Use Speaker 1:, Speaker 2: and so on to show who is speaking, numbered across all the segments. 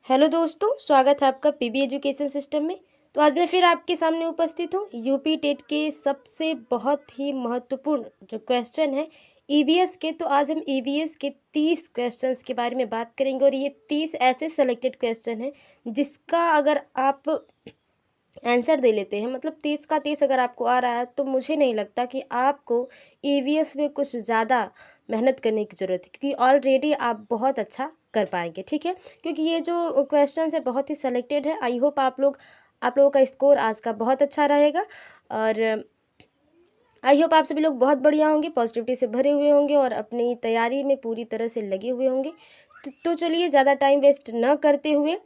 Speaker 1: Hello दोस्तों, स्वागत है आपका पीबी एजुकेशन सिस्टम में। तो आज मैं फिर आपके सामने उपस्थित हूँ यूपी टेट के सबसे बहुत ही महत्वपूर्ण जो क्वेश्चन है ईवीएस के। तो आज हम ईवीएस के 30 क्वेश्चंस के बारे में बात करेंगे और ये 30 ऐसे सेलेक्टेड क्वेश्चन हैं जिसका अगर आप आंसर दे लेते हैं, मतलब 30 का 30 अगर आपको आ रहा है, तो मुझे नहीं लगता कि आपको ईवीएस में कुछ ज़्यादा मेहनत करने की ज़रूरत है, क्योंकि ऑलरेडी आप बहुत अच्छा कर पाएंगे। ठीक है, क्योंकि ये जो क्वेश्चंस है बहुत ही सेलेक्टेड है। आई होप आप लोगों का स्कोर आज का बहुत अच्छा रहेगा और आई होप आप सभी लोग बहुत बढ़िया होंगे, पॉजिटिविटी से भरे हुए होंगे और अपनी तैयारी में पूरी तरह से लगे हुए होंगे। तो चलिए ज़्यादा टाइम वेस्ट न करते हुए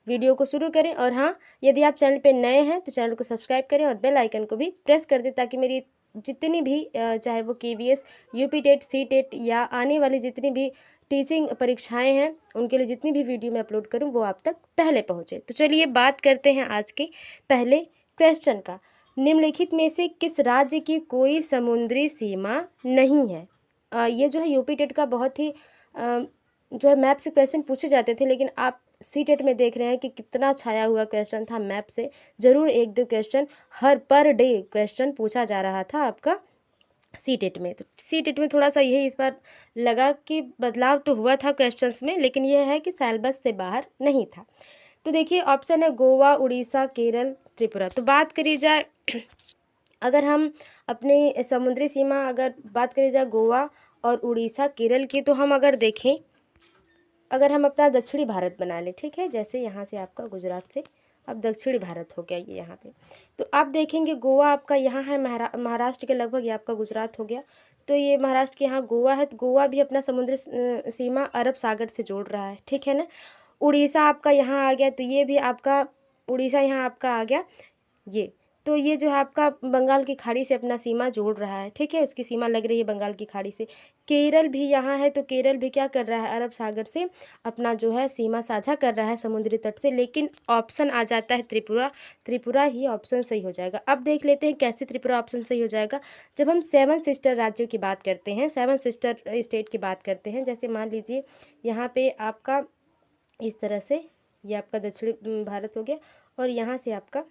Speaker 1: वीडियो को शुरू करें। और हाँ, यदि आप चैनल पे नए हैं तो चैनल को सब्सक्राइब करें और बेल आइकन को भी प्रेस कर दें, ताकि मेरी जितनी भी चाहे वो KVS, UP TET, C TET या आने वाली जितनी भी टीचिंग परीक्षाएं हैं, उनके लिए जितनी भी वीडियो मैं अपलोड करूं वो आप तक पहले पहुंचे। तो चलिए बात करते हैं आज के पहले क्वेश्चन का। निम्नलिखित में से किस राज्य की कोई समुद्री सीमा नहीं है? ये जो है यूपी टेट का बहुत ही जो है मैप से क्वेश्चन पूछे जाते थे, लेकिन आप सी टेट में देख रहे हैं कि कितना छाया हुआ क्वेश्चन था मैप से। ज़रूर एक दो क्वेश्चन हर पर डे क्वेश्चन पूछा जा रहा था आपका सी टेट में। तो सी टेट में थोड़ा सा यही इस बार लगा कि बदलाव तो हुआ था क्वेश्चंस में, लेकिन यह है कि सिलेबस से बाहर नहीं था। तो देखिए ऑप्शन है गोवा, उड़ीसा, केरल, त्रिपुरा। तो बात करी जाए अगर हम अपनी समुद्री सीमा अगर बात करी जाए गोवा और उड़ीसा, केरल की, तो हम अगर देखें, अगर हम अपना दक्षिणी भारत बना लें, ठीक है, जैसे यहाँ से आपका गुजरात से अब दक्षिणी भारत हो गया ये यहाँ पे, तो आप देखेंगे गोवा आपका यहाँ है, महाराष्ट्र के लगभग ये आपका गुजरात हो गया। तो ये महाराष्ट्र के यहाँ गोवा है, तो गोवा भी अपना समुद्र सीमा अरब सागर से जोड़ रहा है, ठीक है ना। उड़ीसा आपका यहाँ आ गया, तो ये भी आपका उड़ीसा यहाँ आपका आ गया ये। तो ये जो है आपका बंगाल की खाड़ी से अपना सीमा जोड़ रहा है, ठीक है, उसकी सीमा लग रही है बंगाल की खाड़ी से। केरल भी यहाँ है, तो केरल भी क्या कर रहा है, अरब सागर से अपना जो है सीमा साझा कर रहा है समुद्री तट से। लेकिन ऑप्शन आ जाता है त्रिपुरा, त्रिपुरा ही ऑप्शन सही हो जाएगा। अब देख लेते हैं कैसे त्रिपुरा ऑप्शन सही हो जाएगा। जब हम 7 सिस्टर राज्यों की बात करते हैं, 7 सिस्टर स्टेट की बात करते हैं, जैसे मान लीजिए यहाँ पे आपका इस तरह से ये आपका दक्षिणी भारत हो गया और यहाँ से आपका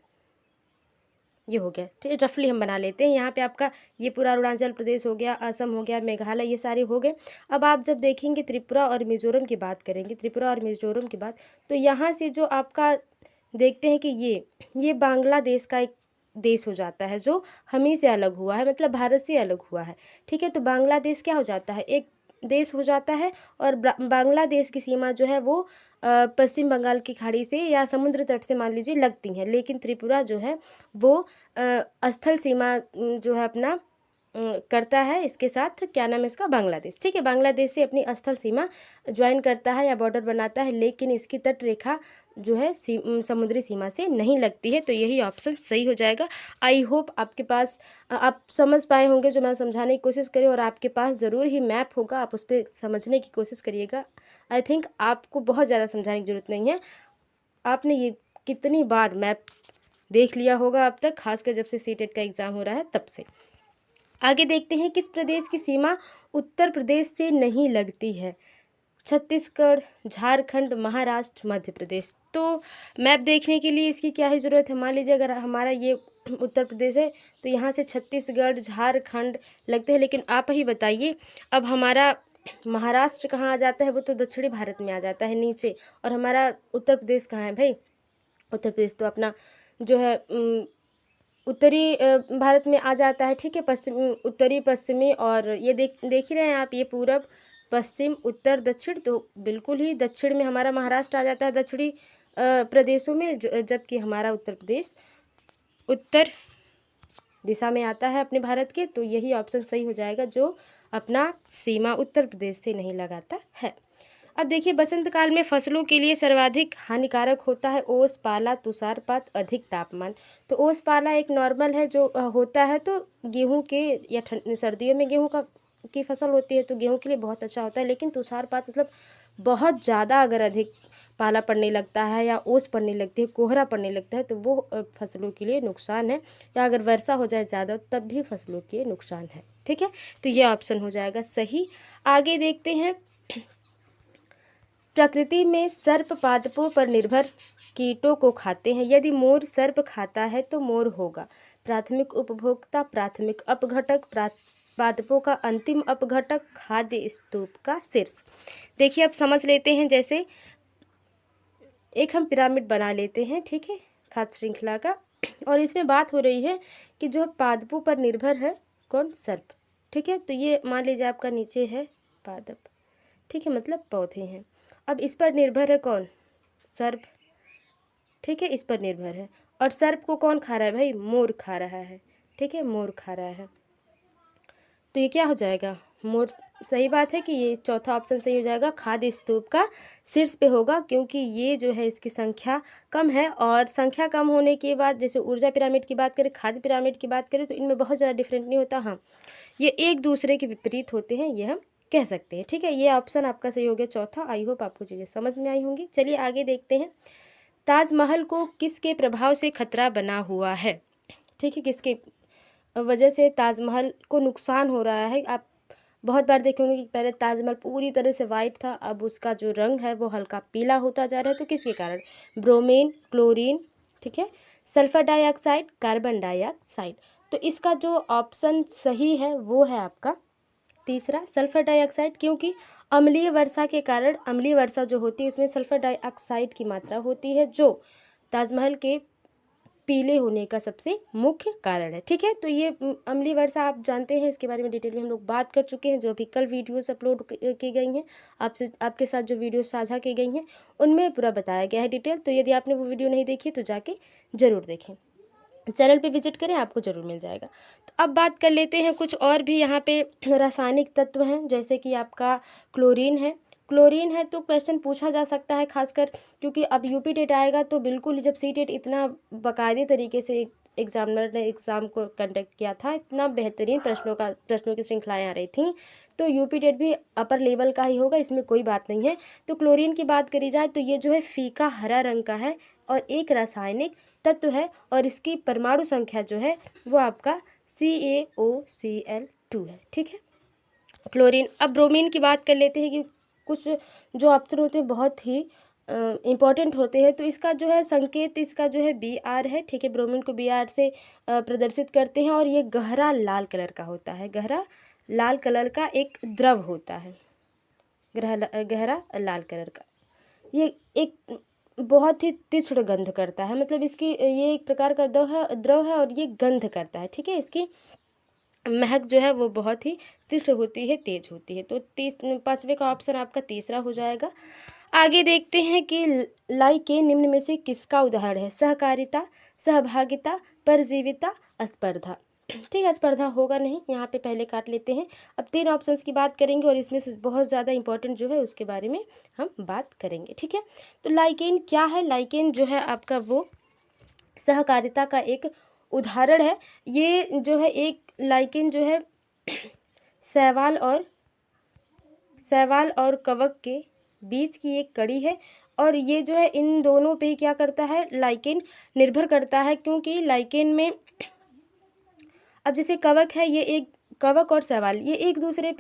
Speaker 1: ये हो गया, ठीक है, रफली हम बना लेते हैं। यहाँ पे आपका ये पूरा अरुणाचल प्रदेश हो गया, असम हो गया, मेघालय, ये सारे हो गए। अब आप जब देखेंगे त्रिपुरा और मिजोरम की बात करेंगे, त्रिपुरा और मिजोरम की बात, तो यहाँ से जो आपका देखते हैं कि ये बांग्लादेश का एक देश हो जाता है, जो हम ही से अलग हुआ है, मतलब भारत से अलग हुआ है, ठीक है। तो बांग्लादेश क्या हो जाता है, एक देश हो जाता है। और बांग्लादेश की सीमा जो है वो पश्चिम बंगाल की खाड़ी से या समुद्र तट से मान लीजिए लगती हैं। लेकिन त्रिपुरा जो है वो स्थल सीमा जो है अपना करता है इसके साथ, क्या नाम है इसका, बांग्लादेश, ठीक है। बांग्लादेश से अपनी स्थल सीमा ज्वाइन करता है या बॉर्डर बनाता है, लेकिन इसकी तट रेखा जो है समुद्री सीमा से नहीं लगती है। तो यही ऑप्शन सही हो जाएगा। आई होप आपके पास आप समझ पाए होंगे जो मैं समझाने की कोशिश करी, और आपके पास ज़रूर ही मैप होगा, आप उस पर समझने की कोशिश करिएगा। आई थिंक आपको बहुत ज़्यादा समझाने की ज़रूरत नहीं है, आपने ये कितनी बार मैप देख लिया होगा अब तक, खासकर जब से सीटेट का एग्ज़ाम हो रहा है तब से। आगे देखते हैं किस प्रदेश की सीमा उत्तर प्रदेश से नहीं लगती है? छत्तीसगढ़, झारखंड, महाराष्ट्र, मध्य प्रदेश। तो मैप देखने के लिए इसकी क्या ही ज़रूरत है, मान लीजिए अगर हमारा ये उत्तर प्रदेश है तो यहाँ से छत्तीसगढ़, झारखंड लगते हैं। लेकिन आप ही बताइए, अब हमारा महाराष्ट्र कहाँ आ जाता है, वो तो दक्षिणी भारत में आ जाता है नीचे, और हमारा उत्तर प्रदेश कहाँ है भाई? उत्तर प्रदेश तो अपना जो है उत्तरी भारत में आ जाता है, ठीक है, पश्चिम, उत्तरी, पश्चिमी, और ये देख ही रहे हैं आप, ये पूरब, पश्चिम, उत्तर, दक्षिण। तो बिल्कुल ही दक्षिण में हमारा महाराष्ट्र आ जाता है दक्षिणी प्रदेशों में, जबकि हमारा उत्तर प्रदेश उत्तर दिशा में आता है अपने भारत के। तो यही ऑप्शन सही हो जाएगा, जो अपना सीमा उत्तर प्रदेश से नहीं लगाता है। अब देखिए बसंत काल में फसलों के लिए सर्वाधिक हानिकारक होता है ओस, पाला, तुषारपात, अधिक तापमान। तो ओस पाला एक नॉर्मल है जो होता है, तो गेहूं के या सर्दियों में गेहूं का की फसल होती है तो गेहूं के लिए बहुत अच्छा होता है। लेकिन तुषारपात मतलब बहुत ज़्यादा अगर अधिक पाला पड़ने लगता है या ओस पड़ने लगती है, कोहरा पड़ने लगता है, तो वो फसलों के लिए नुकसान है। या अगर वर्षा हो जाए ज़्यादा तब भी फसलों के नुकसान है, ठीक है। तो ये ऑप्शन हो जाएगा सही। आगे देखते हैं प्रकृति में सर्प पादपों पर निर्भर कीटों को खाते हैं। यदि मोर सर्प खाता है तो मोर होगा प्राथमिक उपभोक्ता, प्राथमिक अपघटक, पादपों का अंतिम अपघटक, खाद्य स्तूप का शीर्ष। देखिए अब समझ लेते हैं, जैसे एक हम पिरामिड बना लेते हैं, ठीक है, खाद्य श्रृंखला का, और इसमें बात हो रही है कि जो पादपों पर निर्भर है कौन, सर्प, ठीक है। तो ये मान लीजिए आपका नीचे है पादप, ठीक है, मतलब पौधे हैं। अब इस पर निर्भर है कौन, सर्प, ठीक है, इस पर निर्भर है। और सर्प को कौन खा रहा है भाई, मोर खा रहा है, ठीक है, मोर खा रहा है। तो ये क्या हो जाएगा, मोर। सही बात है कि ये चौथा ऑप्शन सही हो जाएगा, खाद्य स्तूप का शीर्ष पे होगा, क्योंकि ये जो है इसकी संख्या कम है। और संख्या कम होने के बाद जैसे ऊर्जा पिरामिड की बात करें, खाद्य पिरामिड की बात करें, तो इनमें बहुत ज़्यादा डिफरेंट नहीं होता। हाँ, ये एक दूसरे के विपरीत होते हैं, ये हम कह सकते हैं, ठीक है। ये ऑप्शन आपका सही हो गया चौथा। आई होप आपको चीज़ें समझ में आई होंगी। चलिए आगे देखते हैं। ताजमहल को किसके प्रभाव से खतरा बना हुआ है, ठीक है, किसके वजह से ताजमहल को नुकसान हो रहा है। आप बहुत बार देखेंगे कि पहले ताजमहल पूरी तरह से वाइट था, अब उसका जो रंग है वो हल्का पीला होता जा रहा है। तो किसके कारण, ब्रोमीन, क्लोरीन, ठीक है, सल्फर डाइऑक्साइड, कार्बन डाइऑक्साइड। तो इसका जो ऑप्शन सही है वो है आपका तीसरा, सल्फर डाइऑक्साइड, क्योंकि अम्लीय वर्षा के कारण, अम्लीय वर्षा जो होती है उसमें सल्फर डाइऑक्साइड की मात्रा होती है, जो ताजमहल के पीले होने का सबसे मुख्य कारण है, ठीक है। तो ये अम्लीय वर्षा आप जानते हैं, इसके बारे में डिटेल में हम लोग बात कर चुके हैं। जो भी कल वीडियोस अपलोड की गई हैं, आपके साथ जो वीडियोस साझा की गई हैं उनमें पूरा बताया गया है डिटेल। तो यदि आपने वो वीडियो नहीं देखी तो जाके ज़रूर देखें, चैनल पे विजिट करें, आपको ज़रूर मिल जाएगा। तो अब बात कर लेते हैं कुछ और भी यहाँ पे रासायनिक तत्व हैं, जैसे कि आपका क्लोरीन है। क्लोरीन है तो क्वेश्चन पूछा जा सकता है, खासकर क्योंकि अब यूपी टेट आएगा तो बिल्कुल, जब सी टेट इतना बाकायदे तरीके से एग्जामिनर ने एग्ज़ाम को कंडक्ट किया था, इतना बेहतरीन प्रश्नों की श्रृंखलाएँ आ रही थी, तो यूपी टेट भी अपर लेवल का ही होगा, इसमें कोई बात नहीं है। तो क्लोरीन की बात करी जाए तो ये जो है फीका हरा रंग का है और एक रासायनिक तत्व है, और इसकी परमाणु संख्या जो है वो आपका CaOCl2 है, ठीक है, क्लोरीन। अब ब्रोमीन की बात कर लेते हैं कि कुछ जो ऑप्शन होते हैं बहुत ही इम्पॉर्टेंट होते हैं। तो इसका जो है संकेत, इसका जो है Br है, ठीक है, ब्रोमीन को Br से प्रदर्शित करते हैं, और ये गहरा लाल कलर का होता है, गहरा लाल कलर का एक द्रव होता है, गहरा लाल कलर का। ये एक बहुत ही तीक्ष्ण गंध करता है, मतलब इसकी ये एक प्रकार का द्रव है और ये गंध करता है, ठीक है। इसकी महक जो है वो बहुत ही तीव्र होती है, तेज होती है। तो पांचवे का ऑप्शन आपका तीसरा हो जाएगा। आगे देखते हैं कि लाइकेन निम्न में से किसका उदाहरण है, सहकारिता, सहभागिता, परजीविता, स्पर्धा, ठीक है, स्पर्धा होगा नहीं, यहाँ पे पहले काट लेते हैं। अब 3 ऑप्शंस की बात करेंगे और इसमें से बहुत ज़्यादा इंपॉर्टेंट जो है उसके बारे में हम बात करेंगे, ठीक है। तो लाइकेन क्या है, लाइकेन जो है आपका वो सहकारिता का एक उदाहरण है। ये जो है एक लाइकेन जो है शैवाल और कवक के बीच की एक कड़ी है, और ये जो है इन दोनों पे क्या करता है, लाइकेन निर्भर करता है, क्योंकि लाइकेन में अब जैसे कवक है, ये एक कवक और शैवाल ये एक दूसरे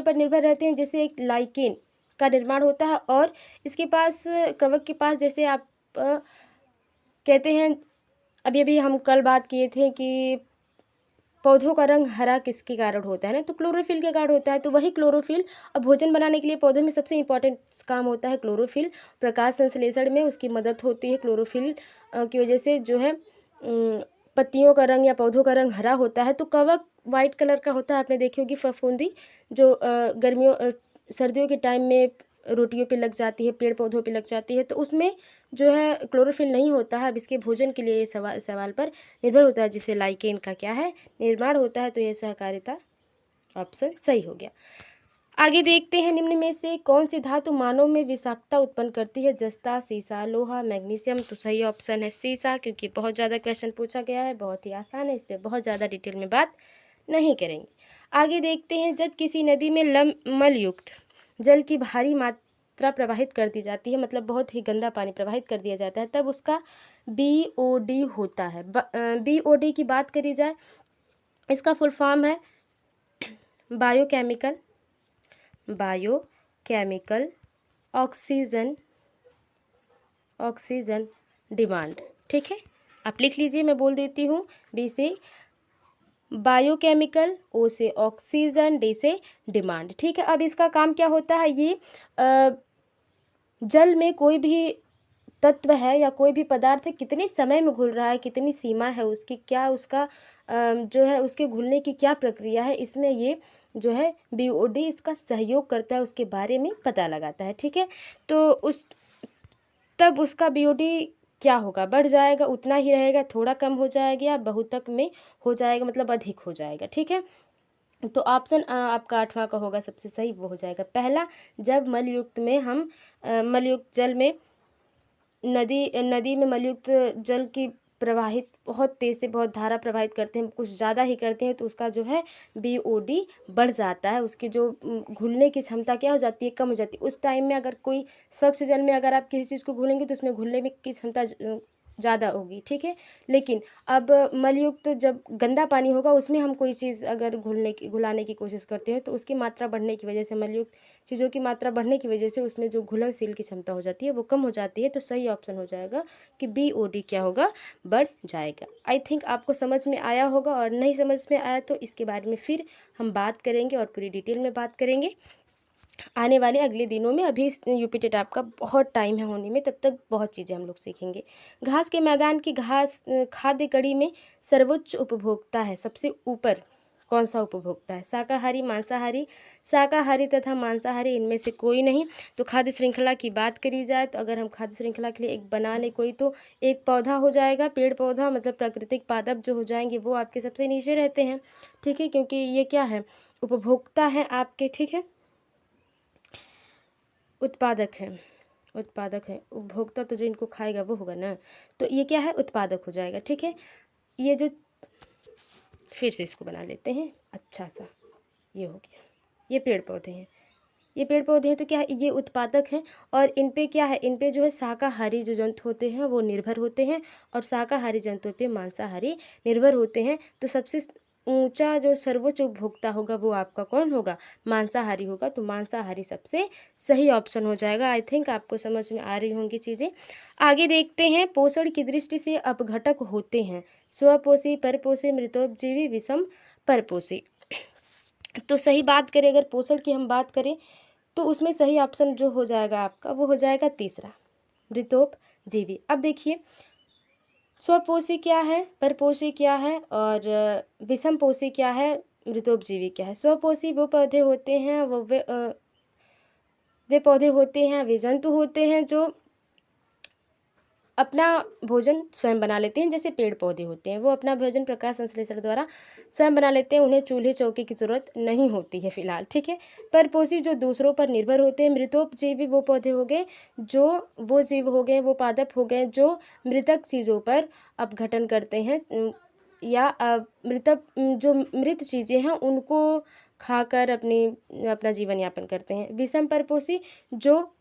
Speaker 1: पर निर्भर रहते हैं, जैसे एक लाइकेन का निर्माण होता है, और इसके पास कवक के पास, जैसे आप कहते हैं, अभी हम कल बात किए थे कि पौधों का रंग हरा किसके कारण होता है ना, तो क्लोरोफिल के कारण होता है। तो वही क्लोरोफिल अब भोजन बनाने के लिए पौधों में सबसे इंपॉर्टेंट काम होता है क्लोरोफिल, प्रकाश संश्लेषण में उसकी मदद होती है। क्लोरोफिल की वजह से जो है पत्तियों का रंग या पौधों का रंग हरा होता है। तो कवक वाइट कलर का होता है, आपने देखी होगी फफूंदी जो सर्दियों के टाइम में रोटियों पे लग जाती है, पेड़ पौधों पे लग जाती है, तो उसमें जो है क्लोरोफिल नहीं होता है। अब इसके भोजन के लिए ये सवाल पर निर्भर होता है, जिससे लाइकेन का क्या है, निर्माण होता है। तो ये सहकारिता ऑप्शन सही हो गया। आगे देखते हैं, निम्न में से कौन सी धातु मानव में विषाक्तता उत्पन्न करती है, जस्ता, सीसा, लोहा, मैग्नीशियम। तो सही ऑप्शन है सीसा, क्योंकि बहुत ज़्यादा क्वेश्चन पूछा गया है, बहुत ही आसान है, इस पर बहुत ज़्यादा डिटेल में बात नहीं करेंगे। आगे देखते हैं, जब किसी नदी में मलयुक्त जल की भारी मात्रा प्रवाहित कर दी जाती है, मतलब बहुत ही गंदा पानी प्रवाहित कर दिया जाता है, तब उसका BOD होता है। BOD की बात करी जाए, इसका फुल फॉर्म है बायोकेमिकल केमिकल ऑक्सीजन डिमांड। ठीक है, आप लिख लीजिए, मैं बोल देती हूँ। बी से बायोकेमिकल, ओ से ऑक्सीजन, डी से डिमांड। ठीक है, अब इसका काम क्या होता है, ये जल में कोई भी तत्व है या कोई भी पदार्थ है कितने समय में घुल रहा है, कितनी सीमा है उसकी, क्या उसका जो है उसके घुलने की क्या प्रक्रिया है, इसमें ये जो है बीओडी इसका सहयोग करता है, उसके बारे में पता लगाता है। ठीक है, तो तब उसका बीओडी क्या होगा, बढ़ जाएगा, उतना ही रहेगा, थोड़ा कम हो जाएगा, या बहुतक में हो जाएगा, मतलब अधिक हो जाएगा। ठीक है, तो ऑप्शन आपका 8वां का होगा सबसे सही, वो हो जाएगा पहला। जब मलयुक्त में हम मलयुक्त जल में नदी में मलयुक्त जल की प्रवाहित बहुत तेज़ से बहुत धारा प्रवाहित करते हैं, कुछ ज़्यादा ही करते हैं, तो उसका जो है बीओडी बढ़ जाता है, उसकी जो घुलने की क्षमता क्या हो जाती है, कम हो जाती है। उस टाइम में अगर कोई स्वच्छ जल में अगर आप किसी चीज़ को घुलेंगे तो उसमें घुलने में की क्षमता ज़्यादा होगी। ठीक है, लेकिन अब मलयुक्त जब गंदा पानी होगा उसमें हम कोई चीज़ अगर घुलाने की कोशिश करते हैं तो उसकी मात्रा बढ़ने की वजह से, मलयुक्त चीज़ों की मात्रा बढ़ने की वजह से उसमें जो घुलनशील की क्षमता हो जाती है वो कम हो जाती है। तो सही ऑप्शन हो जाएगा कि बीओडी क्या होगा, बढ़ जाएगा। आई थिंक आपको समझ में आया होगा, और नहीं समझ में आया तो इसके बारे में फिर हम बात करेंगे और पूरी डिटेल में बात करेंगे आने वाले अगले दिनों में। अभी यूपी टेट आपका बहुत टाइम है होने में, तब तक बहुत चीज़ें हम लोग सीखेंगे। घास के मैदान की घास खाद्य कड़ी में सर्वोच्च उपभोक्ता है, सबसे ऊपर कौन सा उपभोक्ता है, शाकाहारी, मांसाहारी, शाकाहारी तथा मांसाहारी, इनमें से कोई नहीं। तो खाद्य श्रृंखला की बात करी जाए तो अगर हम खाद्य श्रृंखला के लिए एक बना ले कोई, तो एक पौधा हो जाएगा, पेड़ पौधा, मतलब प्राकृतिक पादप जो हो जाएंगे वो आपके सबसे नीचे रहते हैं। ठीक है, क्योंकि ये क्या है, उपभोक्ता है आपके। ठीक है, उत्पादक है, उपभोक्ता तो जो इनको खाएगा वो होगा ना, तो ये क्या है, उत्पादक हो जाएगा। ठीक है, ये जो फिर से इसको बना लेते हैं अच्छा सा, ये हो गया, ये पेड़ पौधे हैं, ये पेड़ पौधे हैं, तो क्या है, ये उत्पादक हैं, और इन पे क्या है, इन पे जो है शाकाहारी जो जंतु होते हैं वो निर्भर होते हैं, और शाकाहारी जंतुओं पे मांसाहारी निर्भर होते हैं। तो सबसे ऊंचा जो सर्वोच्च उपभोक्ता होगा वो आपका कौन होगा, मांसाहारी होगा। तो मांसाहारी सबसे सही ऑप्शन हो जाएगा। आई थिंक आपको समझ में आ रही होंगी चीज़ें। आगे देखते हैं, पोषण की दृष्टि से अपघटक होते हैं स्वपोषी, परपोषी, मृतोपजीवी, विषम परपोषी। तो सही बात करें, अगर पोषण की हम बात करें तो उसमें सही ऑप्शन जो हो जाएगा आपका वो हो जाएगा तीसरा, मृतोपजीवी। अब देखिए, स्वपोषी क्या है, परपोषी क्या है, और विषम पोषी क्या है, मृतोपजीवी क्या है। स्वपोषी वो पौधे होते हैं, वे पौधे होते हैं, वे जंतु होते हैं जो अपना भोजन स्वयं बना लेते हैं, जैसे पेड़ पौधे होते हैं, वो अपना भोजन प्रकाश संश्लेषण द्वारा स्वयं बना लेते हैं, उन्हें चूल्हे चौके की ज़रूरत नहीं होती है फिलहाल। ठीक है, परपोषी जो दूसरों पर निर्भर होते हैं। मृतोपजीवी वो पौधे हो गए, जो वो जीव हो गए, वो पादप हो गए जो मृतक चीज़ों पर अपघटन करते हैं, या जो मृत चीज़ें हैं उनको खाकर अपना जीवन यापन करते हैं। विषम परपोषी जो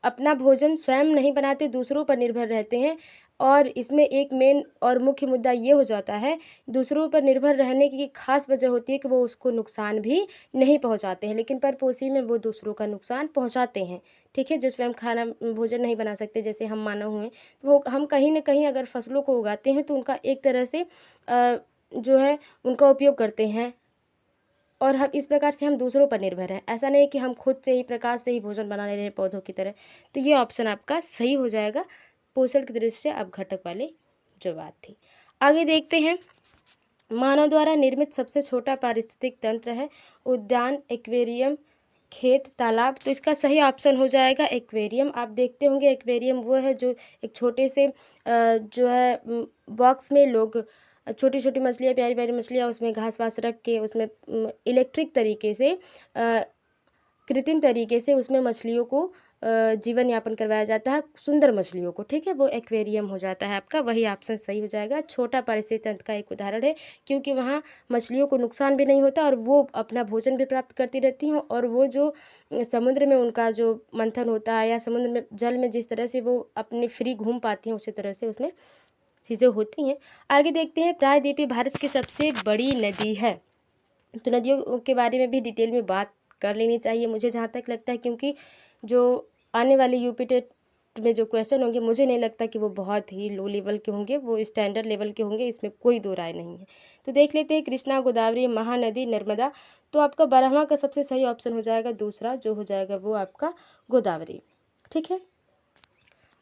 Speaker 1: अपना भोजन स्वयं नहीं बनाते, दूसरों पर निर्भर रहते हैं, और इसमें एक मेन और मुख्य मुद्दा ये हो जाता है, दूसरों पर निर्भर रहने की खास वजह होती है कि वो उसको नुकसान भी नहीं पहुंचाते हैं, लेकिन परपोषी में वो दूसरों का नुकसान पहुंचाते हैं। ठीक है, जो स्वयं खाना भोजन नहीं बना सकते, जैसे हम मानव हुए, वो हम कहीं ना कहीं अगर फसलों को उगाते हैं तो उनका एक तरह से जो है उनका उपयोग करते हैं, और हम इस प्रकार से हम दूसरों पर निर्भर हैं। ऐसा नहीं कि हम खुद से ही प्रकाश से ही भोजन बना ले रहे हैं पौधों की तरह। तो ये ऑप्शन आपका सही हो जाएगा, पोषण की दृष्टि से अपघटक वाले जो बात थी। आगे देखते हैं, मानव द्वारा निर्मित सबसे छोटा पारिस्थितिक तंत्र है उद्यान, एक्वेरियम, खेत, तालाब। तो इसका सही ऑप्शन हो जाएगा एक्वेरियम। आप देखते होंगे एक्वेरियम वो है जो एक छोटे से जो है बॉक्स में लोग छोटी छोटी मछलियाँ, प्यारी प्यारी मछलियाँ, उसमें घास वास रख के उसमें इलेक्ट्रिक तरीके से कृत्रिम तरीके से उसमें मछलियों को जीवन यापन करवाया जाता है, सुंदर मछलियों को। ठीक है, वो एक्वेरियम हो जाता है आपका, वही ऑप्शन सही हो जाएगा। छोटा पारिस्थितिक तंत्र का एक उदाहरण है, क्योंकि वहाँ मछलियों को नुकसान भी नहीं होता और वो अपना भोजन भी प्राप्त करती रहती हैं, और वो जो समुद्र में उनका जो मंथन होता है या समुद्र में जल में जिस तरह से वो अपने फ्री घूम पाती हैं, उसी तरह से उसमें चीज़ें होती हैं। आगे देखते हैं, प्रायद्वीपीय भारत की सबसे बड़ी नदी है। तो नदियों के बारे में भी डिटेल में बात कर लेनी चाहिए मुझे जहाँ तक लगता है, क्योंकि जो आने वाले यूपी टेट में जो क्वेश्चन होंगे मुझे नहीं लगता कि वो बहुत ही लो लेवल के होंगे, वो स्टैंडर्ड लेवल के होंगे, इसमें कोई दो राय नहीं है। तो देख लेते हैं, कृष्णा, गोदावरी, महानदी, नर्मदा। तो आपका 12वां का सबसे सही ऑप्शन हो जाएगा दूसरा, जो हो जाएगा वो आपका गोदावरी। ठीक है,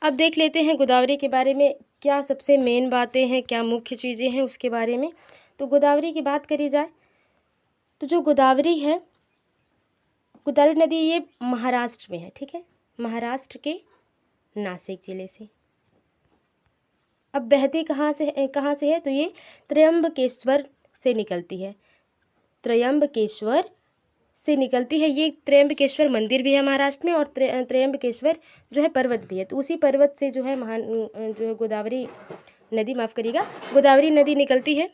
Speaker 1: अब देख लेते हैं गोदावरी के बारे में क्या सबसे मेन बातें हैं, क्या मुख्य चीज़ें हैं उसके बारे में। तो गोदावरी की बात करी जाए तो जो गोदावरी है, गोदावरी नदी ये महाराष्ट्र में है। ठीक है, महाराष्ट्र के नासिक जिले से। अब बहती कहाँ से है, तो ये त्र्यंबकेश्वर से निकलती है, त्र्यंबकेश्वर से निकलती है। ये त्र्यंबकेश्वर मंदिर भी है महाराष्ट्र में, और त्र्यंबकेश्वर जो है पर्वत भी है। तो उसी पर्वत से जो है जो है गोदावरी नदी, माफ़ करिएगा, गोदावरी नदी निकलती है,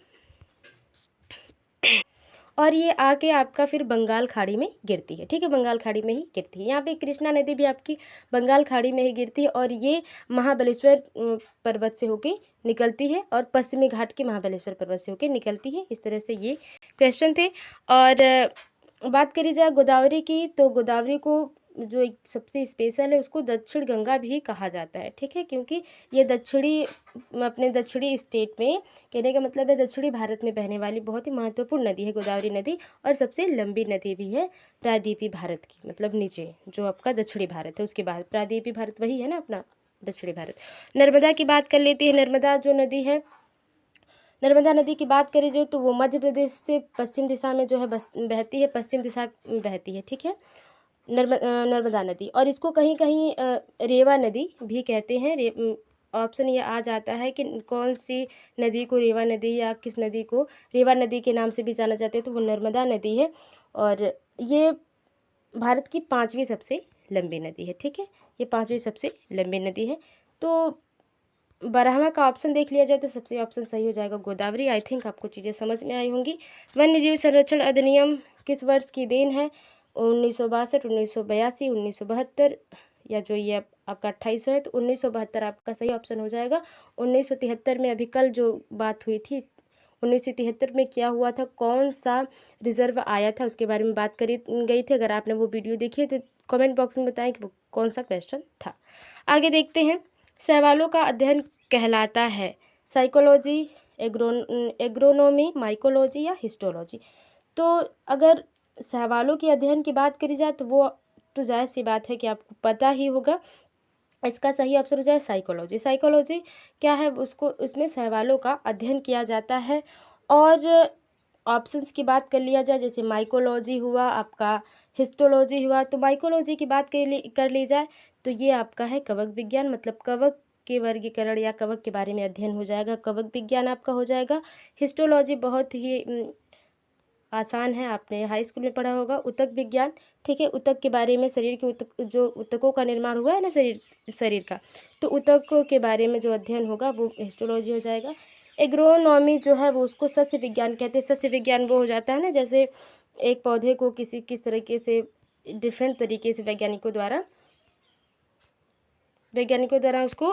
Speaker 1: और ये आके आपका फिर बंगाल खाड़ी में गिरती है। ठीक है, बंगाल खाड़ी में ही गिरती है। यहाँ पे कृष्णा नदी भी आपकी बंगाल खाड़ी में ही गिरती है, और ये महाबलेश्वर पर्वत से होके निकलती है, और पश्चिमी घाट के महाबलेश्वर पर्वत से होके निकलती है। इस तरह से ये क्वेश्चन थे। और बात करी जाए गोदावरी की, तो गोदावरी को जो एक सबसे स्पेशल है उसको दक्षिण गंगा भी कहा जाता है। ठीक है, क्योंकि ये अपने दक्षिणी स्टेट में, कहने का मतलब है दक्षिणी भारत में बहने वाली बहुत ही महत्वपूर्ण नदी है गोदावरी नदी, और सबसे लंबी नदी भी है प्रायद्वीपीय भारत की, मतलब नीचे जो आपका दक्षिणी भारत है उसके बाद प्रायद्वीपीय भारत वही है ना अपना दक्षिणी भारत। नर्मदा की बात कर लेती है। नर्मदा जो नदी है, नर्मदा नदी की बात करें जो, तो वो मध्य प्रदेश से पश्चिम दिशा में जो है बहती है, पश्चिम दिशा में बहती है। ठीक है, नर्मदा नदी, और इसको कहीं कहीं रेवा नदी भी कहते हैं। ऑप्शन ये आ जाता है कि कौन सी नदी को रेवा नदी या किस नदी को रेवा नदी के नाम से भी जाना जाता है, तो वो नर्मदा नदी है, और ये भारत की 5वीं सबसे लंबी नदी है। ठीक है, ये 5वीं सबसे लंबी नदी है। तो 12वां का ऑप्शन देख लिया जाए तो सबसे ऑप्शन सही हो जाएगा गोदावरी। आई थिंक आपको चीज़ें समझ में आई होंगी। वन्यजीव संरक्षण अधिनियम किस वर्ष की देन है? 1962, 1982, 1972, या जो ये आपका 2800 है, तो 1972 आपका सही ऑप्शन हो जाएगा। 1973 में अभी कल जो बात हुई थी, 1973 में क्या हुआ था, कौन सा रिजर्व आया था, उसके बारे में बात करी गई थी। अगर आपने वो वीडियो देखी है तो कमेंट बॉक्स में बताएं कि वो कौन सा क्वेश्चन था। आगे देखते हैं, सवालों का अध्ययन कहलाता है साइकोलॉजी, एग्रोनॉमी, माइकोलॉजी या हिस्टोलॉजी। तो अगर सवालों के अध्ययन की बात करी जाए तो वो तो जाहिर सी बात है कि आपको पता ही होगा। इसका सही ऑप्शन हो जाए साइकोलॉजी। साइकोलॉजी क्या है, उसको उसमें सवालों का अध्ययन किया जाता है। और ऑप्शंस की बात कर लिया जाए, जैसे माइकोलॉजी हुआ आपका, हिस्टोलॉजी हुआ। तो माइकोलॉजी की बात कर ली जाए तो ये आपका है कवक विज्ञान, मतलब कवक के वर्गीकरण या कवक के बारे में अध्ययन हो जाएगा, कवक विज्ञान आपका हो जाएगा। हिस्टोलॉजी बहुत ही आसान है, आपने हाई स्कूल में पढ़ा होगा, ऊतक विज्ञान। ठीक है, ऊतक के बारे में, शरीर के जो ऊतकों का निर्माण हुआ है ना शरीर का, तो ऊतकों के बारे में जो अध्ययन होगा वो हिस्टोलॉजी हो जाएगा। एग्रोनॉमी जो है वो उसको सस्य विज्ञान कहते हैं। सस्य विज्ञान वो हो जाता है ना, जैसे एक पौधे को किस तरीके से डिफरेंट तरीके से वैज्ञानिकों द्वारा उसको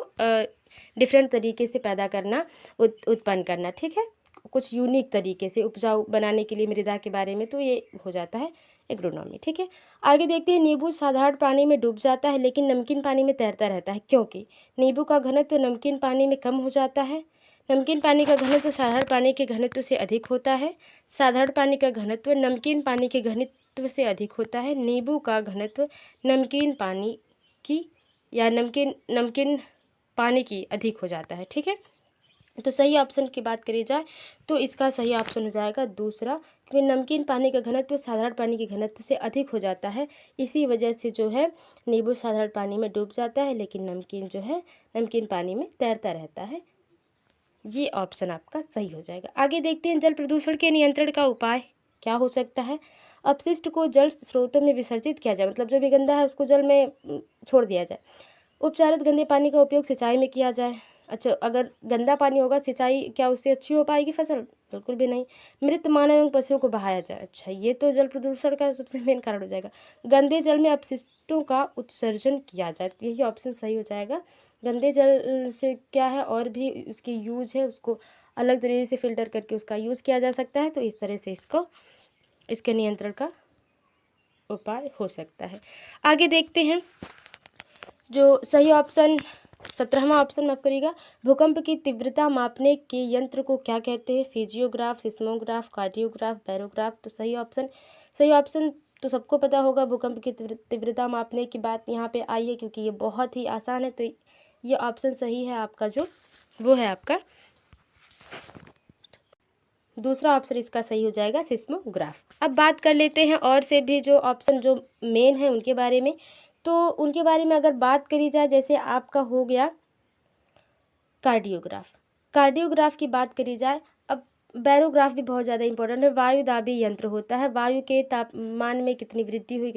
Speaker 1: डिफरेंट तरीके से पैदा करना, उत्पन्न करना। ठीक है, कुछ यूनिक तरीके से उपजाऊ बनाने के लिए मृदा के बारे में, तो ये हो जाता है एग्रोनॉमी। ठीक है, आगे देखते हैं, नींबू साधारण पानी में डूब जाता है लेकिन नमकीन पानी में तैरता रहता है, क्योंकि नींबू का घनत्व नमकीन पानी में कम हो जाता है। नमकीन पानी का घनत्व साधारण पानी के घनत्व से अधिक होता है। साधारण पानी का घनत्व नमकीन पानी के घनत्व से अधिक होता है। नींबू का घनत्व नमकीन पानी की या नमकीन पानी की अधिक हो जाता है। ठीक है, तो सही ऑप्शन की बात करी जाए तो इसका सही ऑप्शन हो जाएगा दूसरा, क्योंकि नमकीन पानी का घनत्व साधारण पानी के घनत्व से अधिक हो जाता है। इसी वजह से जो है नींबू साधारण पानी में डूब जाता है लेकिन नमकीन जो है नमकीन पानी में तैरता रहता है। ये ऑप्शन आपका सही हो जाएगा। आगे देखते हैं, जल प्रदूषण के नियंत्रण का उपाय क्या हो सकता है? अपशिष्ट को जल स्रोतों में विसर्जित किया जाए, मतलब जो भी गंदा है उसको जल में छोड़ दिया जाए। उपचारित गंदे पानी का उपयोग सिंचाई में किया जाए। अच्छा, अगर गंदा पानी होगा सिंचाई क्या उससे अच्छी हो पाएगी फसल? बिल्कुल भी नहीं। मृत मानव एवं पशुओं को बहाया जाए। अच्छा, ये तो जल प्रदूषण का सबसे मेन कारण हो जाएगा। गंदे जल में अपशिष्टों का उत्सर्जन किया जाए, तो यही ऑप्शन सही हो जाएगा। गंदे जल से क्या है, और भी उसकी यूज है, उसको अलग तरीके से फिल्टर करके उसका यूज़ किया जा सकता है। तो इस तरह से इसके नियंत्रण का उपाय हो सकता है। आगे देखते हैं जो सही ऑप्शन 17वां ऑप्शन माफ करिएगा, भूकंप की तीव्रता मापने के यंत्र को क्या कहते हैं? फिजियोग्राफ, सिस्मोग्राफ, कार्डियोग्राफ, बैरोग्राफ। तो सही ऑप्शन तो सबको पता होगा, भूकंप की तीव्रता मापने की बात यहाँ पे आई है क्योंकि ये बहुत ही आसान है। तो ये ऑप्शन सही है आपका, जो वो है आपका दूसरा ऑप्शन इसका सही हो जाएगा, सिस्मोग्राफ। अब बात कर लेते हैं और से भी जो ऑप्शन जो मेन है उनके बारे में। तो उनके बारे में अगर बात करी जाए, जैसे आपका हो गया कार्डियोग्राफ। कार्डियोग्राफ की बात करी जाए, अब बैरोग्राफ भी बहुत ज़्यादा इंपॉर्टेंट है। वायुदाबी यंत्र होता है, वायु के तापमान में कितनी वृद्धि हुई,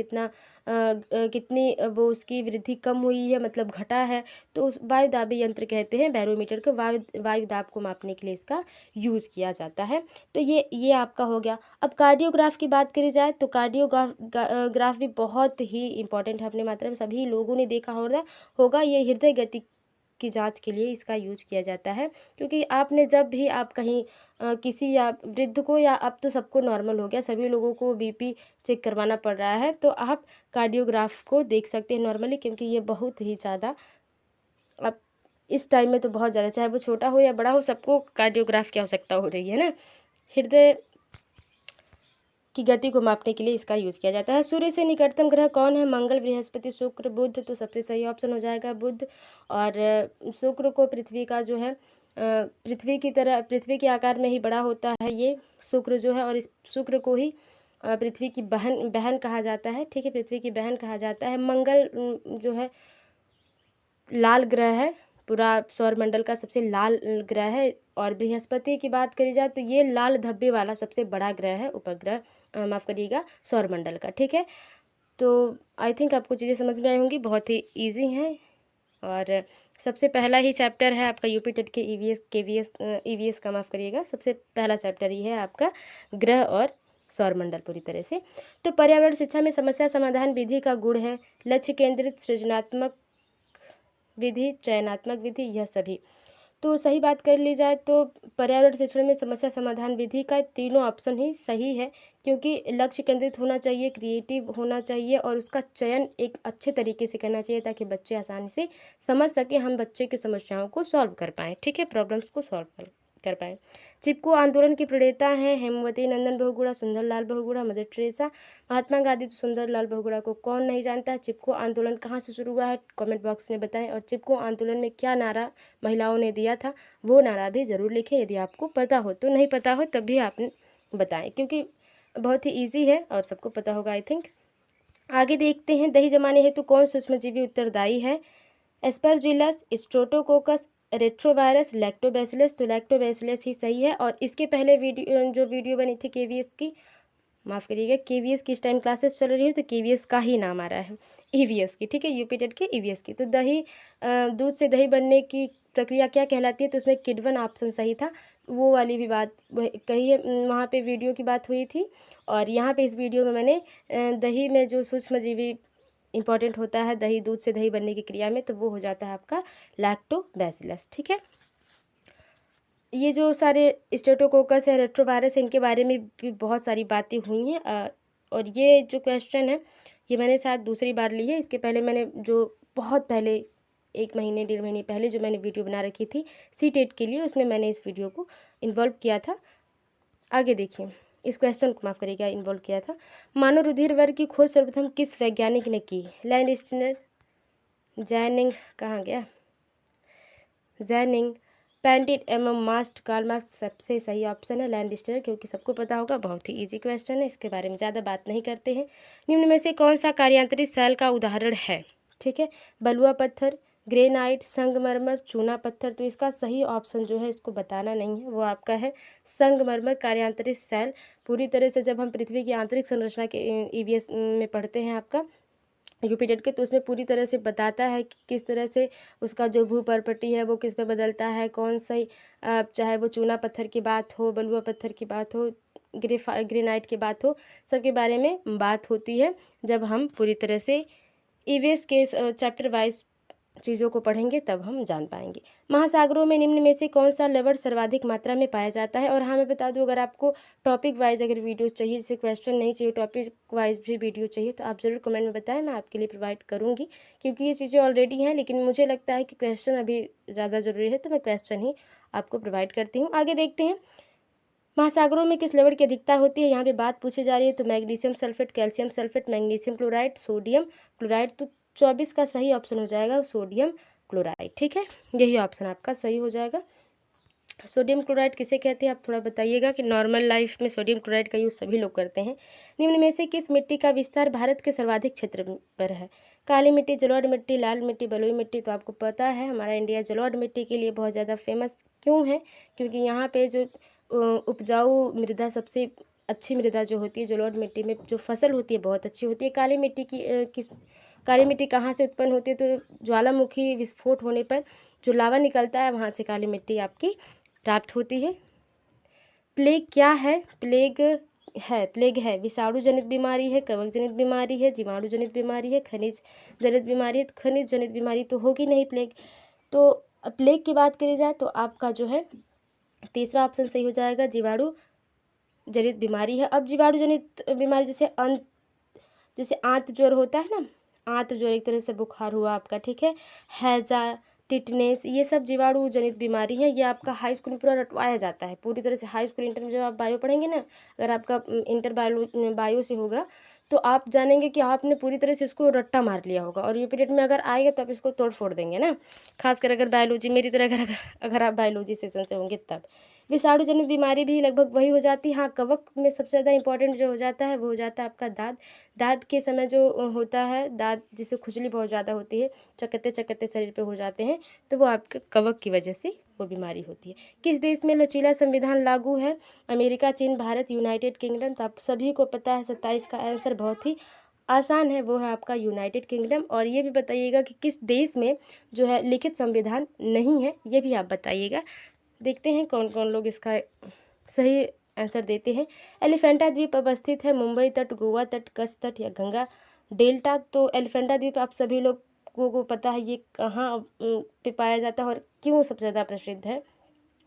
Speaker 1: कितनी वो उसकी वृद्धि कम हुई है, मतलब घटा है, तो उस वायुदाबी यंत्र कहते हैं। बैरोमीटर को वायुदाब को मापने के लिए इसका यूज़ किया जाता है। तो ये आपका हो गया। अब कार्डियोग्राफ की बात करी जाए तो कार्डियोग्राफ भी बहुत ही इंपॉर्टेंट है अपनी मात्रा में, सभी लोगों ने देखा होगा। ये हृदय गति की जांच के लिए इसका यूज किया जाता है, क्योंकि आपने जब भी आप कहीं किसी या वृद्ध को, या अब तो सबको नॉर्मल हो गया, सभी लोगों को बीपी चेक करवाना पड़ रहा है, तो आप कार्डियोग्राफ को देख सकते हैं नॉर्मली, क्योंकि ये बहुत ही ज़्यादा अब इस टाइम में तो बहुत ज़्यादा, चाहे वो छोटा हो या बड़ा हो, सबको कार्डियोग्राफ की आवश्यकता हो रही है ना। हृदय की गति को मापने के लिए इसका यूज किया जाता है। सूर्य से निकटतम ग्रह कौन है? मंगल, बृहस्पति, शुक्र, बुध। तो सबसे सही ऑप्शन हो जाएगा बुध। और शुक्र को पृथ्वी का जो है पृथ्वी की तरह, पृथ्वी के आकार में ही बड़ा होता है ये शुक्र जो है, और इस शुक्र को ही पृथ्वी की बहन कहा जाता है। ठीक है, पृथ्वी की बहन कहा जाता है। मंगल जो है लाल ग्रह है, पूरा सौरमंडल का सबसे लाल ग्रह है। और बृहस्पति की बात करी जाए तो ये लाल धब्बे वाला सबसे बड़ा ग्रह है, उपग्रह माफ़ करिएगा, सौरमंडल का। ठीक है, तो आई थिंक आपको चीज़ें समझ में आई होंगी, बहुत ही ईजी हैं। और सबसे पहला ही चैप्टर है आपका यूपी टेट के ईवीएस का, माफ़ करिएगा, सबसे पहला चैप्टर ही है आपका ग्रह और सौरमंडल पूरी तरह से। तो पर्यावरण शिक्षा में समस्या समाधान विधि का गुण है लक्ष्य केंद्रित, सृजनात्मक विधि, चयनात्मक विधि, यह सभी। तो सही बात कर ली जाए तो पर्यावरण शिक्षण में समस्या समाधान विधि का तीनों ऑप्शन ही सही है, क्योंकि लक्ष्य केंद्रित होना चाहिए, क्रिएटिव होना चाहिए, और उसका चयन एक अच्छे तरीके से करना चाहिए, ताकि बच्चे आसानी से समझ सके, हम बच्चे की समस्याओं को सॉल्व कर पाएँ। ठीक है, प्रॉब्लम्स को सॉल्व कर पाएँ। चिपको आंदोलन की प्रणेता हैं हेमवती नंदन बहुगुणा, सुंदरलाल बहुगुणा, मदर टेरेसा, महात्मा गांधी। तो सुंदरलाल बहुगुणा को कौन नहीं जानता है। चिपको आंदोलन कहाँ से शुरू हुआ है, कमेंट बॉक्स में बताएं। और चिपको आंदोलन में क्या नारा महिलाओं ने दिया था, वो नारा भी ज़रूर लिखें, यदि आपको पता हो। तो नहीं पता हो तब भी आप बताएं, क्योंकि बहुत ही ईजी है और सबको पता होगा आई थिंक। आगे देखते हैं, दही जमाने हेतु कौन सूक्ष्मजीवी उत्तरदायी है? Aspergillus, Streptococcus, retrovirus, Lactobacillus. तो लैक्टोबैसिलस ही सही है। और इसके पहले वीडियो बनी थी केवीएस की, माफ़ करिएगा, केवीएस की इस टाइम क्लासेस चल रही है, तो केवीएस का ही नाम आ रहा है, ईवीएस की। ठीक है, यूपी टेट के ईवीएस की। तो दूध से दही बनने की प्रक्रिया क्या कहलाती है? तो उसमें किडवन ऑप्शन सही था, वो वाली भी बात कही है, वहाँ पे वीडियो की बात हुई थी। और यहाँ पे इस वीडियो में मैंने दही में जो सूक्ष्मजीवी इंपॉर्टेंट होता है दही, दूध से दही बनने की क्रिया में, तो वो हो जाता है आपका लैक्टोबैसिलस। ठीक है, ये जो सारे स्ट्रेप्टोकोकस है, रेट्रोवायरस है, इनके बारे में भी बहुत सारी बातें हुई हैं। और ये जो क्वेश्चन है ये मैंने शायद दूसरी बार ली है, इसके पहले मैंने जो बहुत पहले 1 महीने 1.5 महीने पहले जो मैंने वीडियो बना रखी थी सी-टेट के लिए, उसमें मैंने इस वीडियो को इन्वॉल्व किया था। आगे देखिए, इस क्वेश्चन को माफ़ करिएगा, इन्वॉल्व किया था। मानव रुधिर वर्ग की खोज सर्वप्रथम किस वैज्ञानिक ने की? लैंडस्टीनर, जैनिंग, कहाँ गया, जैनिंग, पेंटिट एवं मास्ट, कार्ल मार्क्स। सबसे सही ऑप्शन है लैंडस्टर, क्योंकि सबको पता होगा, बहुत ही इजी क्वेश्चन है, इसके बारे में ज़्यादा बात नहीं करते हैं। निम्न में से कौन सा कार्यांतरित सेल का उदाहरण है? ठीक है, बलुआ पत्थर, ग्रेनाइट, संगमरमर, चूना पत्थर। तो इसका सही ऑप्शन जो है, इसको बताना नहीं है, वो आपका है संगमरमर कार्यांतरित सेल। पूरी तरह से जब हम पृथ्वी की आंतरिक संरचना के ईवीएस में पढ़ते हैं आपका यूपी टेट के, तो उसमें पूरी तरह से बताता है कि किस तरह से उसका जो भू प्रॉपर्टी है वो किस में बदलता है, कौन सी, चाहे वो चूना पत्थर की बात हो, बलुआ पत्थर की बात हो, ग्रेनाइट की बात हो, सबके बारे में बात होती है जब हम पूरी तरह से ईवीएस के चैप्टर वाइज चीज़ों को पढ़ेंगे तब हम जान पाएंगे। महासागरों में निम्न में से कौन सा लवण सर्वाधिक मात्रा में पाया जाता है? और हाँ, मैं बता दूं, अगर आपको टॉपिक वाइज अगर वीडियो चाहिए, जैसे क्वेश्चन नहीं चाहिए, टॉपिक वाइज भी वीडियो चाहिए, तो आप ज़रूर कमेंट में बताएं, मैं आपके लिए प्रोवाइड करूँगी। क्योंकि ये चीज़ें ऑलरेडी हैं, लेकिन मुझे लगता है कि क्वेश्चन अभी ज़्यादा ज़रूरी है, तो मैं क्वेश्चन ही आपको प्रोवाइड करती हूँ। आगे देखते हैं, महासागरों में किस लवण की अधिकता होती है? यहाँ पे बात पूछी जा रही है, तो magnesium sulphate, calcium sulphate, magnesium chloride, sodium chloride. तो 24 का सही ऑप्शन हो जाएगा सोडियम क्लोराइड। ठीक है, यही ऑप्शन आपका सही हो जाएगा। सोडियम क्लोराइड किसे कहते हैं, आप थोड़ा बताइएगा कि नॉर्मल लाइफ में सोडियम क्लोराइड का यूज़ सभी लोग करते हैं। निम्न में से किस मिट्टी का विस्तार भारत के सर्वाधिक क्षेत्र पर है? काली मिट्टी, जलोढ़ मिट्टी, लाल मिट्टी, बलुई मिट्टी। तो आपको पता है हमारा इंडिया जलोढ़ मिट्टी के लिए बहुत ज़्यादा फेमस क्यों है? क्योंकि यहाँ पे जो उपजाऊ मृदा, सबसे अच्छी मृदा जो होती है जलोढ़ मिट्टी में, जो फसल होती है बहुत अच्छी होती है। काली मिट्टी की काली मिट्टी कहाँ से उत्पन्न होती है? तो ज्वालामुखी विस्फोट होने पर जो लावा निकलता है, वहाँ से काली मिट्टी आपकी प्राप्त होती है। प्लेग क्या है? प्लेग है विषाणु जनित बीमारी है, कवक जनित बीमारी है, जीवाणु जनित बीमारी है, खनिज जनित बीमारी है। तो खनिज जनित बीमारी तो होगी नहीं प्लेग। तो प्लेग की बात करी जाए तो आपका जो है तीसरा ऑप्शन सही हो जाएगा, जीवाणु जनित बीमारी है। अब जीवाणु जनित बीमारी जैसे आंत ज्वर होता है ना, आंत ज्वर एक तरह से बुखार हुआ आपका, ठीक है, हैजा, टिटनेस, ये सब जीवाणु जनित बीमारी है। ये आपका हाई स्कूल में पूरा रटवाया जाता है पूरी तरह से। हाई स्कूल इंटर में जब आप बायो पढ़ेंगे ना, अगर आपका इंटर बायो से होगा, तो आप जानेंगे कि आपने पूरी तरह से इसको रट्टा मार लिया होगा, और ये पीरियड में अगर आएगा तो आप इसको तोड़ फोड़ देंगे ना, खासकर अगर बायोलॉजी, मेरी तरह अगर आप बायोलॉजी सेशन से होंगे तब। विषाणु जनित बीमारी भी लगभग वही हो जाती है। हाँ, कवक में सबसे ज़्यादा इंपॉर्टेंट जो हो जाता है वो हो जाता है आपका दाद। दाद के समय जो होता है, दाद जिससे खुजली बहुत ज़्यादा होती है, चकत्ते चकत्ते शरीर पे हो जाते हैं, तो वो आपके कवक की वजह से वो बीमारी होती है। किस देश में लचीला संविधान लागू है? अमेरिका, चीन, भारत, यूनाइटेड किंगडम। तो आप सभी को पता है 27 का आंसर बहुत ही आसान है, वो है आपका यूनाइटेड किंगडम। और ये भी बताइएगा कि किस देश में जो है लिखित संविधान नहीं है, ये भी आप बताइएगा। देखते हैं कौन कौन लोग इसका सही आंसर देते हैं। एलिफेंटा द्वीप अवस्थित है मुंबई तट, गोवा तट, कच्छ तट या गंगा डेल्टा। तो एलिफेंटा द्वीप आप सभी लोगों को पता है ये कहाँ पे पाया जाता है और क्यों सबसे ज़्यादा प्रसिद्ध है।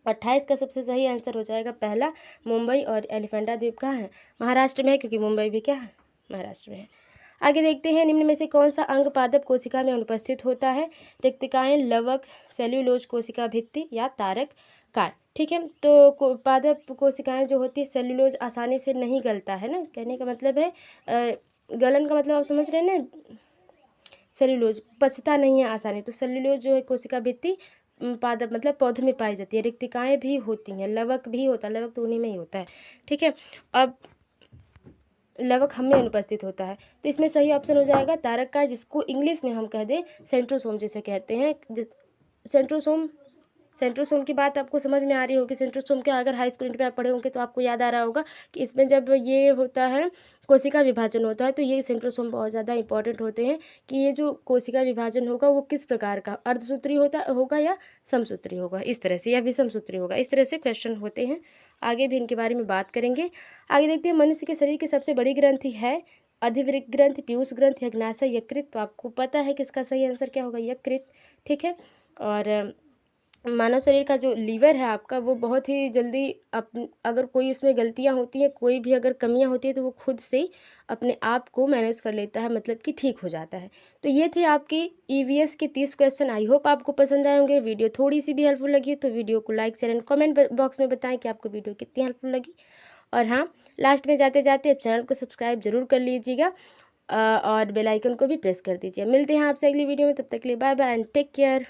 Speaker 1: 28 का सबसे सही आंसर हो जाएगा पहला, मुंबई। और एलिफेंटा द्वीप कहाँ है? महाराष्ट्र में है, क्योंकि मुंबई भी क्या है, महाराष्ट्र में है। आगे देखते हैं, निम्न में से कौन सा अंग पादप कोशिका में अनुपस्थित होता है? रिक्तिकाएं, लवक, सेल्यूलोज कोशिका भित्ति या तारक कार। ठीक है, तो पादप कोशिकाएं जो होती है, सेल्यूलोज आसानी से नहीं गलता है ना, कहने का मतलब है गलन का मतलब आप समझ रहे हैं ना, सेल्यूलोज पचता नहीं है आसानी, तो सेल्यूलोज जो है कोशिका भित्ति पादप मतलब पौधे में पाई जाती है। रिक्तिकाएं भी होती हैं, लवक भी होता है, लवक तो उन्हीं में ही होता है। ठीक है, अब लवक हम में अनुपस्थित होता है, तो इसमें सही ऑप्शन हो जाएगा तारक का, जिसको इंग्लिश में हम कह दें सेंट्रोसोम जिसे कहते हैं। सेंट्रोसोम की बात आपको समझ में आ रही होगी। सेंट्रोसोम के अगर हाई स्कूल में आप पढ़े होंगे तो आपको याद आ रहा होगा कि इसमें जब ये होता है कोशिका विभाजन होता है, तो ये सेंट्रोसोम बहुत ज़्यादा इंपॉर्टेंट होते हैं कि ये जो कोशिका विभाजन होगा वो किस प्रकार का, अर्धसूत्री होगा या समसूत्री होगा, इस तरह से, या विषमसूत्री होगा, इस तरह से क्वेश्चन होते हैं। आगे भी इनके बारे में बात करेंगे। आगे देखते हैं, मनुष्य के शरीर की सबसे बड़ी ग्रंथि है अधिवृक्क ग्रंथि, पीयूष ग्रंथि, अग्नाशय, यकृत। तो आपको पता है कि इसका सही आंसर क्या होगा, यकृत। ठीक है, और मानव शरीर का जो लीवर है आपका, वो बहुत ही जल्दी अगर कोई इसमें गलतियां होती हैं, कोई भी अगर कमियां होती है, तो वो खुद से अपने आप को मैनेज कर लेता है, मतलब कि ठीक हो जाता है। तो ये थे आपकी ईवीएस के 30 क्वेश्चन। आई होप आपको पसंद आए होंगे। वीडियो थोड़ी सी भी हेल्पफुल लगी तो वीडियो को like, share and comment box में बताएं कि आपको वीडियो कितनी हेल्पफुल लगी। और हाँ, लास्ट में जाते जाते आप चैनल को सब्सक्राइब जरूर कर लीजिएगा और बेल आइकन को भी प्रेस कर दीजिए। मिलते हैं आपसे अगली वीडियो में, तब तक के लिए bye bye and take care.